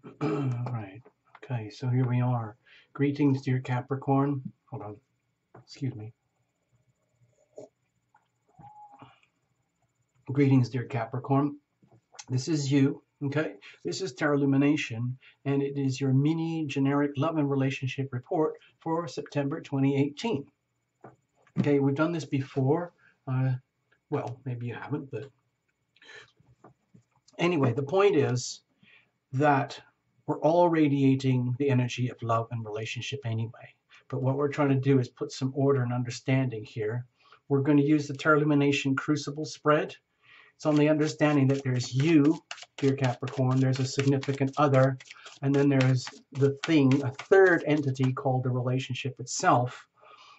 Right. Okay, so here we are. Greetings, dear Capricorn. Hold on. Excuse me. Greetings, dear Capricorn. This is you. Okay. This is Tarot Lumination, and it is your mini generic love and relationship report for September 2018. Okay, we've done this before. Well, maybe you haven't, but anyway, the point is that we're all radiating the energy of love and relationship anyway. But what we're trying to do is put some order and understanding here. We're going to use the Terra Illumination Crucible spread. It's on the understanding that there's you, dear Capricorn, there's a significant other, and then there's the thing, a third entity called the relationship itself.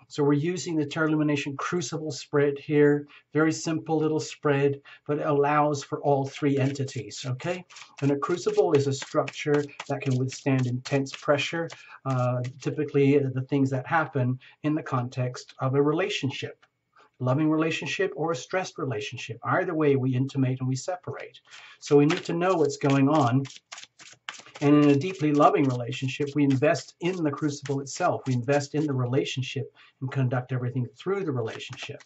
So we're using the Terra Illumination Crucible spread here. Very simple little spread, but it allows for all three entities, okay? And a crucible is a structure that can withstand intense pressure, typically the things that happen in the context of a relationship. Loving relationship or a stressed relationship. Either way, we intimate and we separate. So we need to know what's going on. And in a deeply loving relationship, we invest in the crucible itself. We invest in the relationship and conduct everything through the relationship.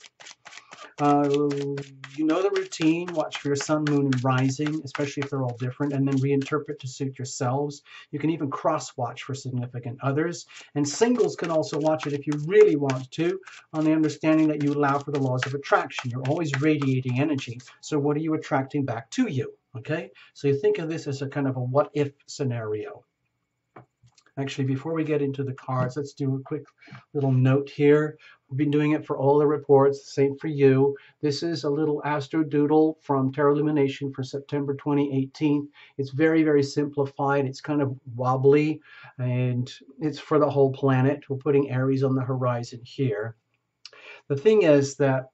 You know the routine. Watch for your sun, moon, and rising, especially if they're all different, and then reinterpret to suit yourselves. You can even cross-watch for significant others. And singles can also watch it if you really want to, on the understanding that you allow for the laws of attraction. You're always radiating energy. So what are you attracting back to you? Okay, so you think of this as a kind of a what-if scenario. Actually, before we get into the cards, let's do a quick little note here. We've been doing it for all the reports, same for you. This is a little astro doodle from Tarot Illumination for September 2018. It's very, very simplified. It's kind of wobbly, and it's for the whole planet. We're putting Aries on the horizon here. The thing is that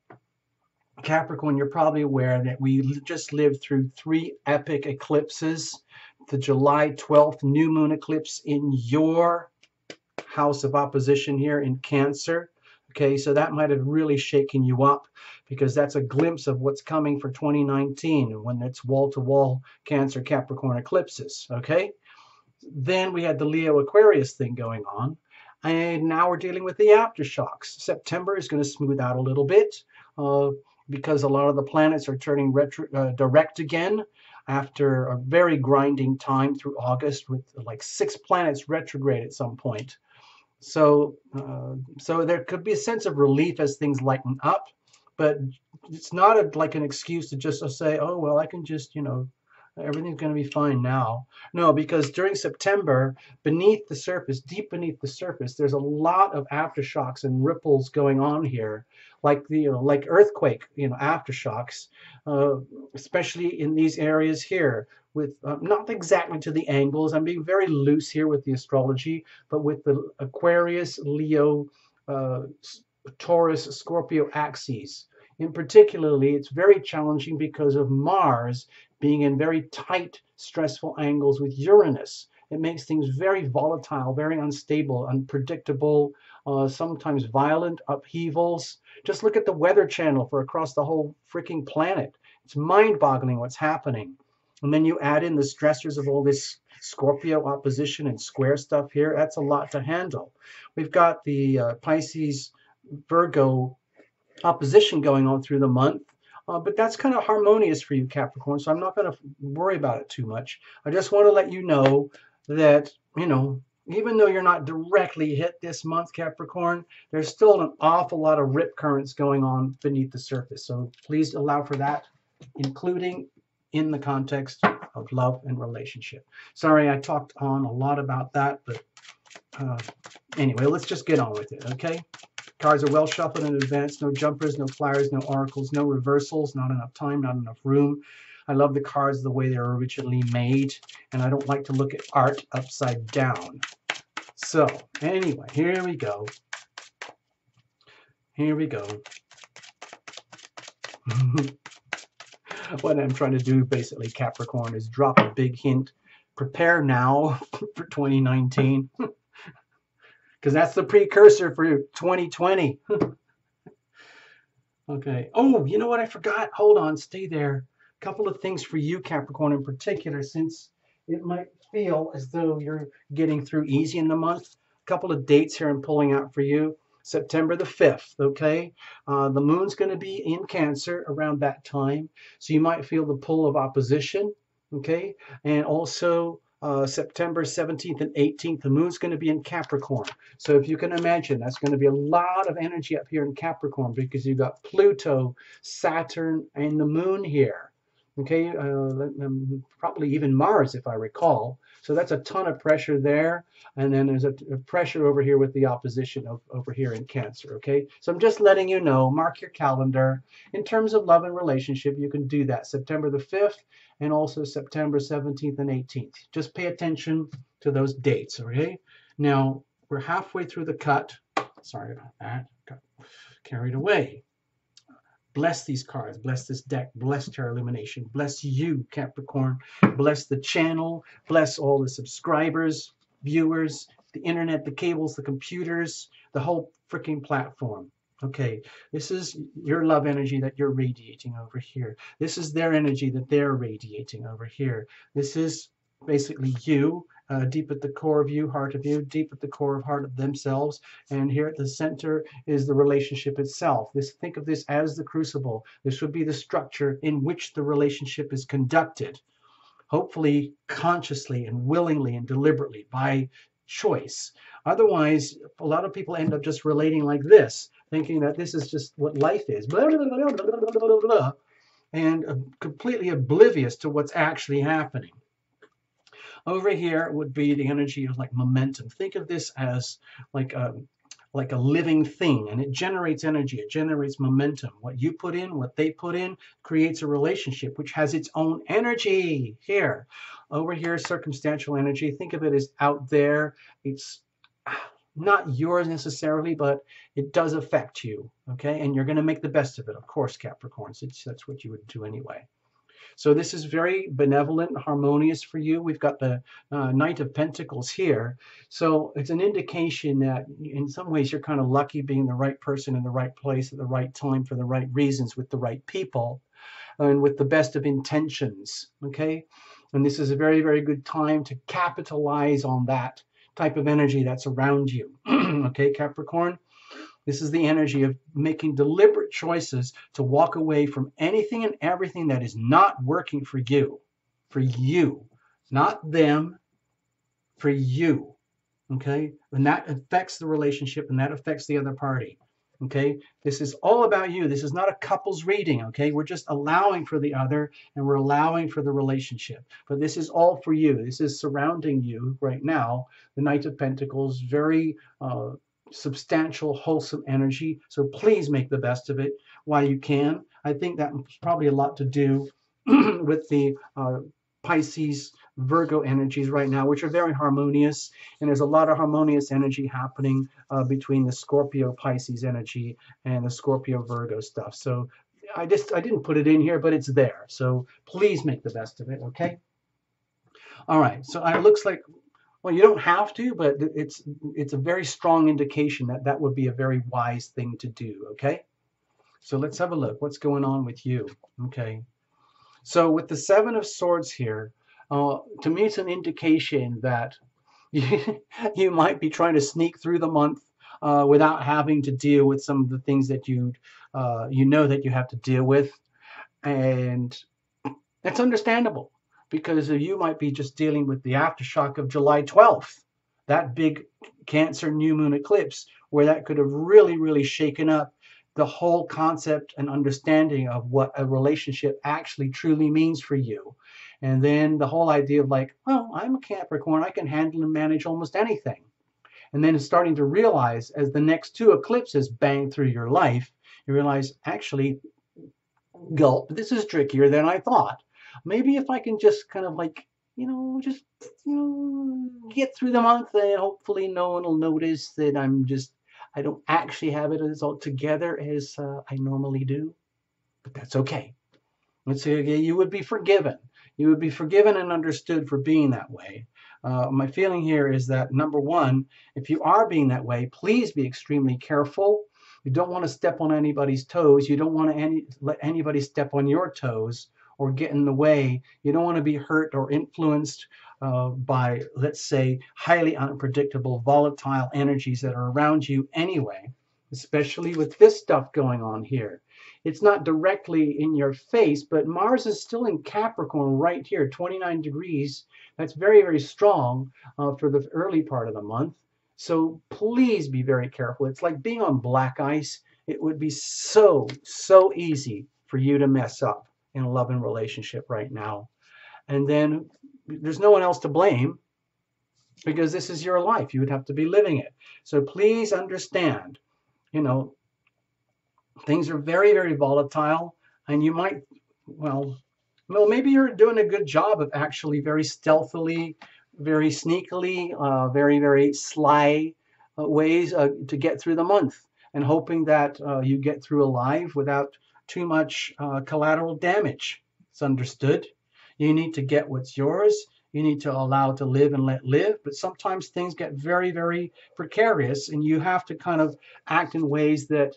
Capricorn, you're probably aware that we just lived through 3 epic eclipses. The July 12th new moon eclipse in your house of opposition here in Cancer. Okay, so that might have really shaken you up because that's a glimpse of what's coming for 2019 when it's wall-to-wall Cancer Capricorn eclipses. Okay, then we had the Leo Aquarius thing going on. And now we're dealing with the aftershocks. September is going to smooth out a little bit. Because a lot of the planets are turning direct again after a very grinding time through August with like 6 planets retrograde at some point. So there could be a sense of relief as things lighten up, but it's not like an excuse to just say, oh, well, I can just, everything's going to be fine now. No, because during September, beneath the surface, deep beneath the surface, there's a lot of aftershocks and ripples going on here, like like earthquake, aftershocks, especially in these areas here. With not exactly to the angles. I'm being very loose here with the astrology, but with the Aquarius, Leo, Taurus, Scorpio axes. In particularly, it's very challenging because of Mars being in very tight, stressful angles with Uranus. It makes things very volatile, very unstable, unpredictable, sometimes violent upheavals. Just look at the Weather Channel for across the whole freaking planet. It's mind-boggling what's happening. And then you add in the stressors of all this Scorpio opposition and square stuff here. That's a lot to handle. We've got the Pisces, Virgo opposition going on through the month. But that's kind of harmonious for you, Capricorn, so I'm not going to worry about it too much. I just want to let you know that, even though you're not directly hit this month, Capricorn, there's still an awful lot of rip currents going on beneath the surface. So please allow for that, including in the context of love and relationship. Sorry, I talked on a lot about that, but anyway, let's just get on with it, okay? Cards are well shuffled in advance. No jumpers, no flyers, no oracles, no reversals, not enough time, not enough room. I love the cards the way they're originally made, and I don't like to look at art upside down. So, anyway, here we go. Here we go. What I'm trying to do, basically, Capricorn, is drop a big hint. Prepare now for 2019. Because that's the precursor for 2020. Okay. Oh, you know what I forgot? Hold on. Stay there. A couple of things for you, Capricorn, in particular, since it might feel as though you're getting through easy in the month. A couple of dates here I'm pulling out for you. September the 5th, okay? The moon's going to be in Cancer around that time. So you might feel the pull of opposition, okay? And also September 17th and 18th, the moon's going to be in Capricorn. So if you can imagine, that's going to be a lot of energy up here in Capricorn because you've got Pluto, Saturn, and the moon here. Okay, probably even Mars, if I recall. So that's a ton of pressure there. And then there's a pressure over here with the opposition over here in Cancer. Okay, so I'm just letting you know, mark your calendar. In terms of love and relationship, you can do that September the 5th and also September 17th and 18th. Just pay attention to those dates. Okay, now we're halfway through the cut. Sorry about that, got carried away. Bless these cards, bless this deck, bless Tarot Illumination, bless you, Capricorn, bless the channel, bless all the subscribers, viewers, the internet, the cables, the computers, the whole freaking platform. Okay, this is your love energy that you're radiating over here. This is their energy that they're radiating over here. This is basically you, deep at the core of you, heart of you, deep at the core of heart of themselves. And here at the center is the relationship itself. Think of this as the crucible. This would be the structure in which the relationship is conducted, hopefully consciously and willingly and deliberately by choice. Otherwise, a lot of people end up just relating like this, thinking that this is just what life is, blah, blah, blah, blah, blah, blah, blah, and completely oblivious to what's actually happening. Over here would be the energy of like momentum. Think of this as like a living thing, and it generates energy, it generates momentum. What you put in, what they put in, creates a relationship which has its own energy. Here, over here, circumstantial energy. Think of it as out there. It's not yours necessarily, but it does affect you, okay? And you're going to make the best of it, of course, Capricorns. That's what you would do anyway. So this is very benevolent and harmonious for you. We've got the Knight of Pentacles here. So it's an indication that in some ways you're kind of lucky being the right person in the right place at the right time for the right reasons with the right people and with the best of intentions, okay? And this is a very, very good time to capitalize on that type of energy that's around you, okay, Capricorn? This is the energy of making deliberate choices to walk away from anything and everything that is not working for you, not them, for you, okay? And that affects the relationship and that affects the other party, okay? This is all about you. This is not a couple's reading, okay? We're just allowing for the other and we're allowing for the relationship. But this is all for you. This is surrounding you right now. The Knight of Pentacles, very substantial, wholesome energy. So please make the best of it while you can. I think that's probably a lot to do with the Pisces, Virgo energies right now, which are very harmonious. And there's a lot of harmonious energy happening between the Scorpio Pisces energy and the Scorpio Virgo stuff. So I didn't put it in here, but it's there. So please make the best of it, okay? All right, so it looks like, well, you don't have to, but it's a very strong indication that that would be a very wise thing to do, okay? So let's have a look. What's going on with you, okay? So with the Seven of Swords here, to me it's an indication that you might be trying to sneak through the month without having to deal with some of the things that you know that you have to deal with. And that's understandable, because you might be just dealing with the aftershock of July 12th, that big Cancer new moon eclipse, where that could have really, really shaken up the whole concept and understanding of what a relationship actually truly means for you. And then the whole idea of like, well, I'm a Capricorn, I can handle and manage almost anything. And then starting to realize as the next two eclipses bang through your life, you realize, actually, gulp, this is trickier than I thought. Maybe if I can just kind of like, get through the month, and hopefully no one will notice that I don't actually have it as all together as I normally do. But that's okay. Let's say you would be forgiven. You would be forgiven and understood for being that way. My feeling here is that, number one, if you are being that way, please be extremely careful. You don't want to step on anybody's toes. You don't want to let anybody step on your toes, or get in the way. You don't want to be hurt or influenced by, let's say, highly unpredictable, volatile energies that are around you anyway, especially with this stuff going on here. It's not directly in your face, but Mars is still in Capricorn right here, 29 degrees. That's very, very strong for the early part of the month. So please be very careful. It's like being on black ice. It would be so, so easy for you to mess up in a love and relationship right now. And then there's no one else to blame because this is your life. You would have to be living it. So please understand, you know, things are very, very volatile, and you might, well, maybe you're doing a good job of actually very stealthily, very sneakily, very, very sly ways to get through the month, and hoping that you get through alive without too much collateral damage. It's understood. You need to get what's yours. You need to allow to live and let live. But sometimes things get very, very precarious, and you have to kind of act in ways that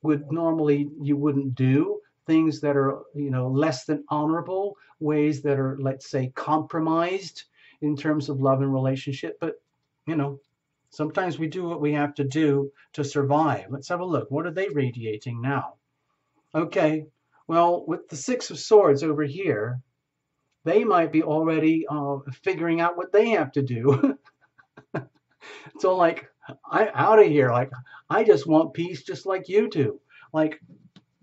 would normally you wouldn't do. Things that are, you know, less than honorable, ways that are, let's say, compromised in terms of love and relationship. But, you know, sometimes we do what we have to do to survive. Let's have a look. What are they radiating now? Okay, well, with the Six of Swords over here, they might be already figuring out what they have to do. So, like, I'm out of here. Like, I just want peace just like you do. Like,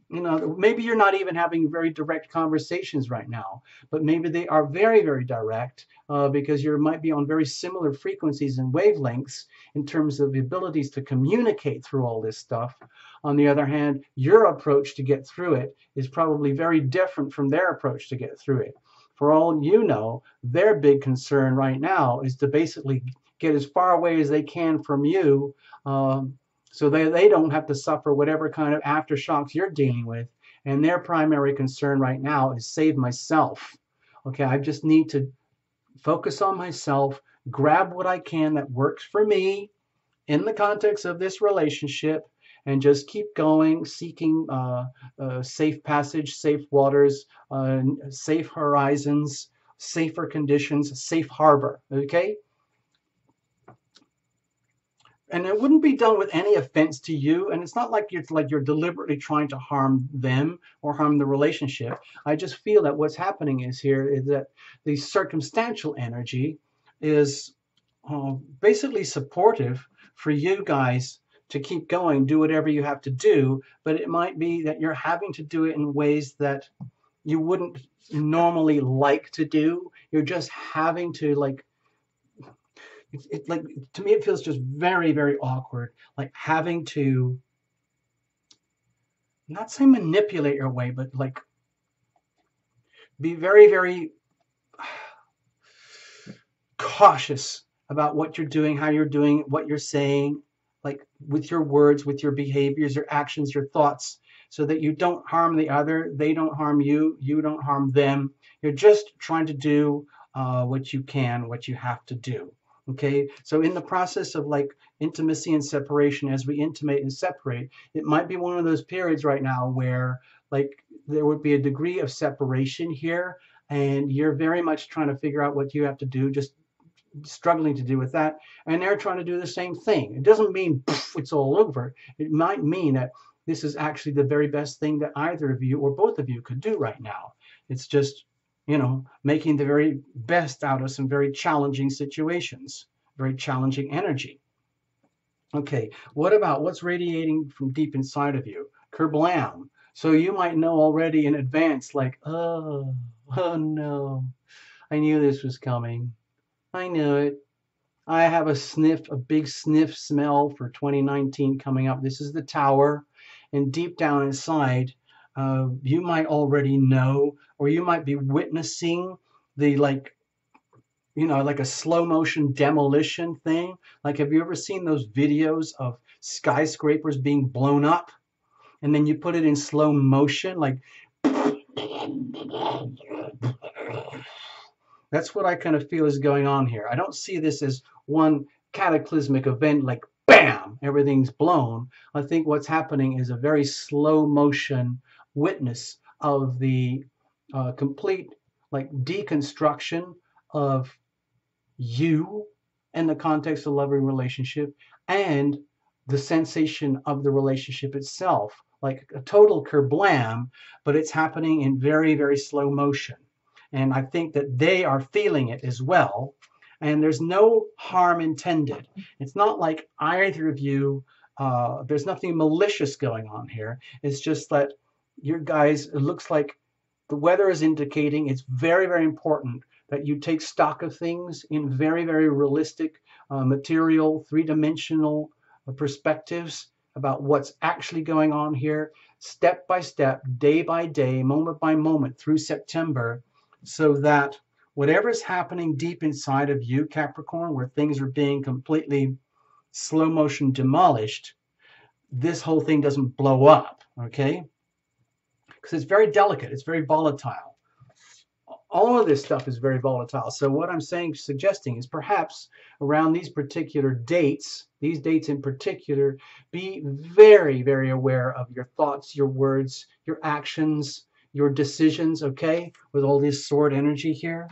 you know, maybe you're not even having very direct conversations right now, but maybe they are very, very direct because you might be on very similar frequencies and wavelengths in terms of the abilities to communicate through all this stuff. On the other hand, your approach to get through it is probably very different from their approach to get through it. For all you know, their big concern right now is to basically get as far away as they can from you, so they don't have to suffer whatever kind of aftershocks you're dealing with. And their primary concern right now is save myself. Okay, I just need to focus on myself, grab what I can that works for me in the context of this relationship, and just keep going, seeking safe passage, safe waters, safe horizons, safer conditions, safe harbor, okay? And it wouldn't be done with any offense to you, and it's not like you're deliberately trying to harm them or harm the relationship. I just feel that what's happening is that the circumstantial energy is basically supportive for you guys to keep going, do whatever you have to do, but it might be that you're having to do it in ways that you wouldn't normally like to do. You're just having to, like, like, to me, it feels just very, very awkward, like having to, not say manipulate your way, but like be very, very cautious about what you're doing, how you're doing it, what you're saying, like with your words, with your behaviors, your actions, your thoughts, so that you don't harm the other, they don't harm you, you don't harm them. You're just trying to do what you can, what you have to do. Okay, so in the process of like intimacy and separation, as we intimate and separate, it might be one of those periods right now where like there would be a degree of separation here, and you're very much trying to figure out what you have to do, just struggling to do with that, and they're trying to do the same thing. It doesn't mean poof, it's all over. It might mean that this is actually the very best thing that either of you or both of you could do right now. It's just, you know, making the very best out of some very challenging situations, very challenging energy. Okay, what about what's radiating from deep inside of you? Kerblam. So you might know already in advance, like, oh no, I knew this was coming. I knew it. I have a big sniff smell for 2019 coming up. This is the Tower, and deep down inside, you might already know, or you might be witnessing the, like, you know, like a slow motion demolition thing. Like, have you ever seen those videos of skyscrapers being blown up, and then you put it in slow motion, like, that's what I kind of feel is going on here. I don't see this as one cataclysmic event, like bam, everything's blown. I think what's happening is a very slow motion witness of the complete like deconstruction of you in the context of loving relationship and the sensation of the relationship itself, like a total kerblam, but it's happening in very, very slow motion. And I think that they are feeling it as well. And there's no harm intended. It's not like either of you, there's nothing malicious going on here. It's just that your guys, it looks like the weather is indicating it's very, very important that you take stock of things in very, very realistic, material, three-dimensional perspectives about what's actually going on here, step by step, day by day, moment by moment through September, so that whatever's happening deep inside of you, Capricorn, where things are being completely slow motion demolished, this whole thing doesn't blow up, okay? Because it's very delicate, it's very volatile. All of this stuff is very volatile. So what I'm suggesting is perhaps around these particular dates, these dates in particular, be very, very aware of your thoughts, your words, your actions, your decisions, okay? With all this sword energy here.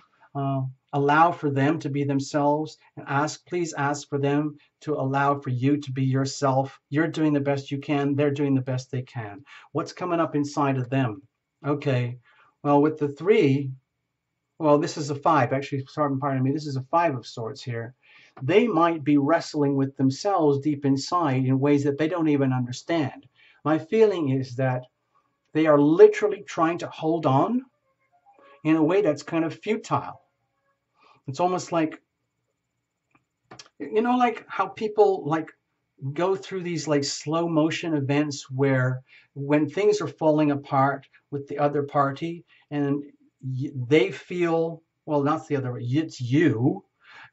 Allow for them to be themselves, and please ask for them to allow for you to be yourself. You're doing the best you can. They're doing the best they can. What's coming up inside of them? Okay, well, with the 3, well, this is a 5. Actually, pardon me, this is a 5 of swords here. They might be wrestling with themselves deep inside in ways that they don't even understand. My feeling is that they are literally trying to hold on in a way that's kind of futile. It's almost like, you know, like how people like go through these like slow motion events where when things are falling apart with the other party and they feel, well, not the other way, it's you,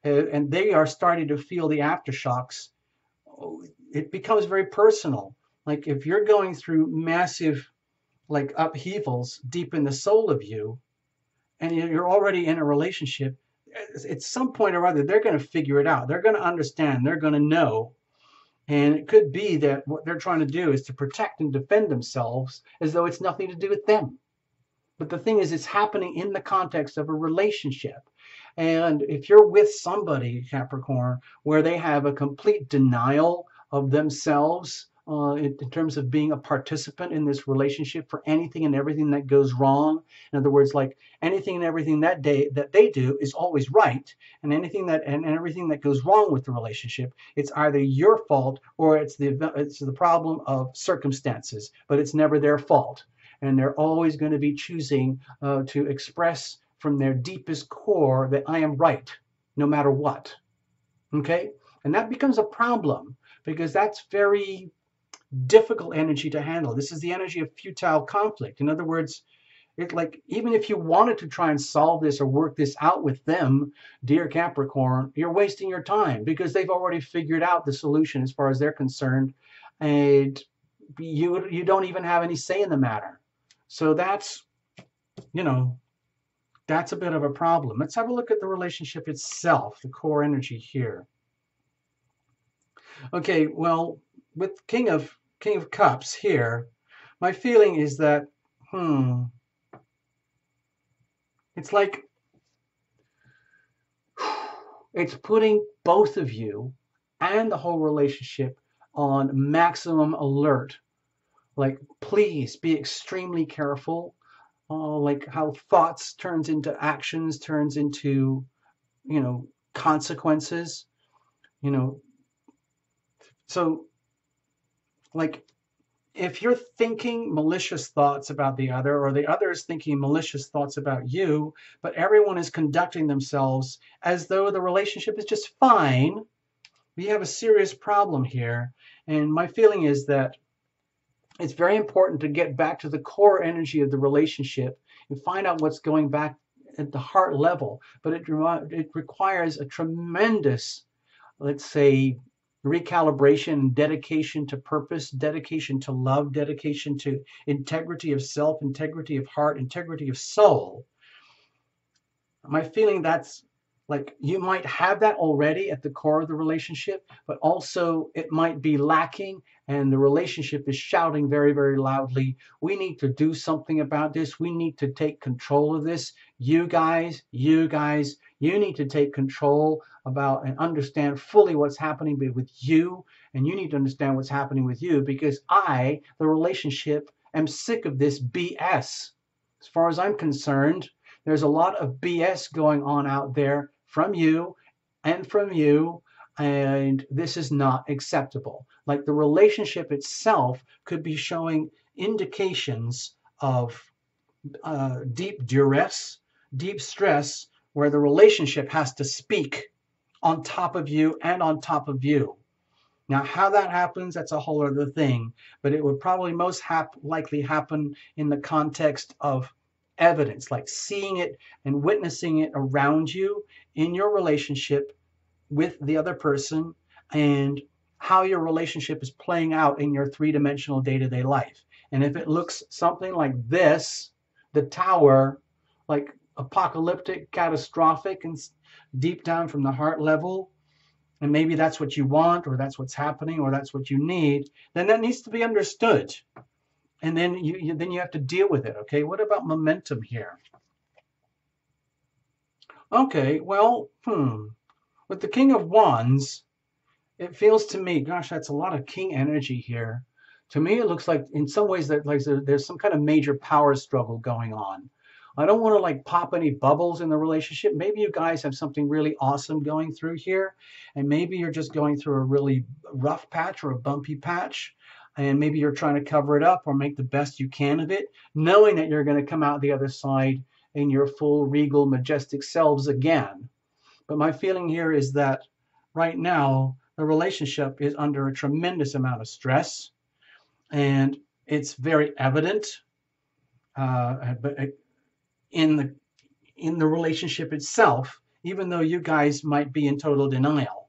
and they are starting to feel the aftershocks. It becomes very personal. Like if you're going through massive like upheavals deep in the soul of you, and you're already in a relationship, at some point or other, they're going to figure it out. They're going to understand. They're going to know. And it could be that what they're trying to do is to protect and defend themselves as though it's nothing to do with them. But the thing is, it's happening in the context of a relationship. And if you're with somebody, Capricorn, where they have a complete denial of themselves, in terms of being a participant in this relationship for anything and everything that goes wrong. In other words, like anything and everything that they do is always right, and anything that and everything that goes wrong with the relationship, it's either your fault or it's the problem of circumstances, but it's never their fault. And they're always going to be choosing to express from their deepest core that I am right, no matter what. Okay? And that becomes a problem because that's very difficult energy to handle. This is the energy of futile conflict. In other words, it like even if you wanted to try and solve this or work this out with them, dear Capricorn, you're wasting your time because they've already figured out the solution as far as they're concerned, and you don't even have any say in the matter. So that's, you know, that's a bit of a problem. Let's have a look at the relationship itself, the core energy here. Okay, well, with King of Cups here, my feeling is that, it's like it's putting both of you and the whole relationship on maximum alert. Like, please be extremely careful. Like how thoughts turns into actions, turns into, you know, consequences, you know. So, like, if you're thinking malicious thoughts about the other, or the other is thinking malicious thoughts about you, but everyone is conducting themselves as though the relationship is just fine, we have a serious problem here. And my feeling is that it's very important to get back to the core energy of the relationship and find out what's going back at the heart level. But it requires a tremendous, let's say, recalibration, dedication to purpose, dedication to love, dedication to integrity of self, integrity of heart, integrity of soul. My feeling that's Like you might have that already at the core of the relationship, but also it might be lacking and the relationship is shouting very, very loudly, we need to do something about this. We need to take control of this. You guys, you need to take control about and understand fully what's happening with you. And you need to understand what's happening with you because the relationship, am sick of this BS. As far as I'm concerned, there's a lot of BS going on out there from you and from you, and this is not acceptable. Like the relationship itself could be showing indications of deep duress, deep stress, where the relationship has to speak on top of you and on top of you. Now, how that happens, that's a whole other thing, but it would probably most likely happen in the context of evidence, like seeing it and witnessing it around you in your relationship with the other person and how your relationship is playing out in your three-dimensional day-to-day life. And if it looks something like this, the tower, like apocalyptic, catastrophic, and deep down from the heart level, and maybe that's what you want, or that's what's happening, or that's what you need, then that needs to be understood. And then you have to deal with it, okay? What about momentum here? Okay, well, with the King of Wands, it feels to me, gosh, that's a lot of king energy here. To me, it looks like in some ways that like there's some kind of major power struggle going on. I don't want to like pop any bubbles in the relationship. Maybe you guys have something really awesome going through here, and maybe you're just going through a really rough patch or a bumpy patch, and maybe you're trying to cover it up or make the best you can of it, knowing that you're going to come out the other side in your full, regal, majestic selves again. But my feeling here is that right now, the relationship is under a tremendous amount of stress, and it's very evident. But in the relationship itself, even though you guys might be in total denial.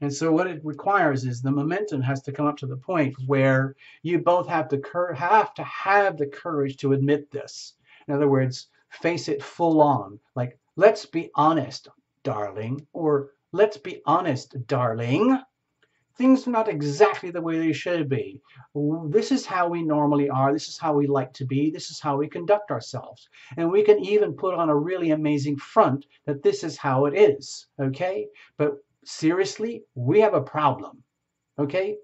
And so what it requires is the momentum has to come up to the point where you both have to have the courage to admit this. In other words, face it full on. Like, let's be honest, darling, or let's be honest, darling. Things are not exactly the way they should be. This is how we normally are. This is how we like to be. This is how we conduct ourselves. And we can even put on a really amazing front that this is how it is, okay? But seriously, we have a problem, okay?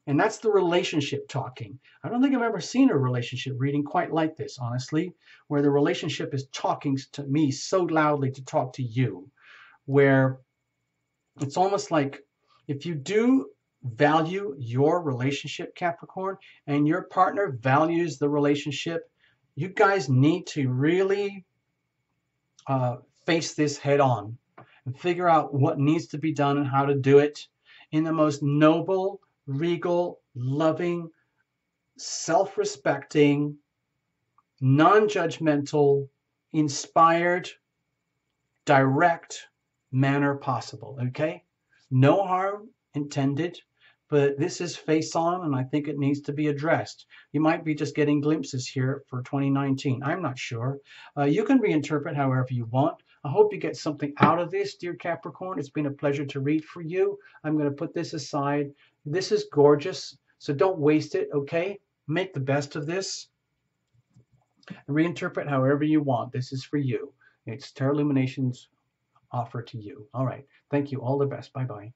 And that's the relationship talking. I don't think I've ever seen a relationship reading quite like this, honestly, where the relationship is talking to me so loudly to talk to you, where it's almost like if you do value your relationship, Capricorn, and your partner values the relationship, you guys need to really face this head on and figure out what needs to be done and how to do it in the most noble, regal, loving, self-respecting, non-judgmental, inspired, direct manner possible, okay? No harm intended, but this is face on, and I think it needs to be addressed. You might be just getting glimpses here for 2019. I'm not sure. You can reinterpret however you want. I hope you get something out of this, dear Capricorn. It's been a pleasure to read for you. I'm going to put this aside. This is gorgeous, so don't waste it, okay? Make the best of this. Reinterpret however you want. This is for you. It's Tarot Illumination's offer to you. All right. Thank you. All the best. Bye-bye.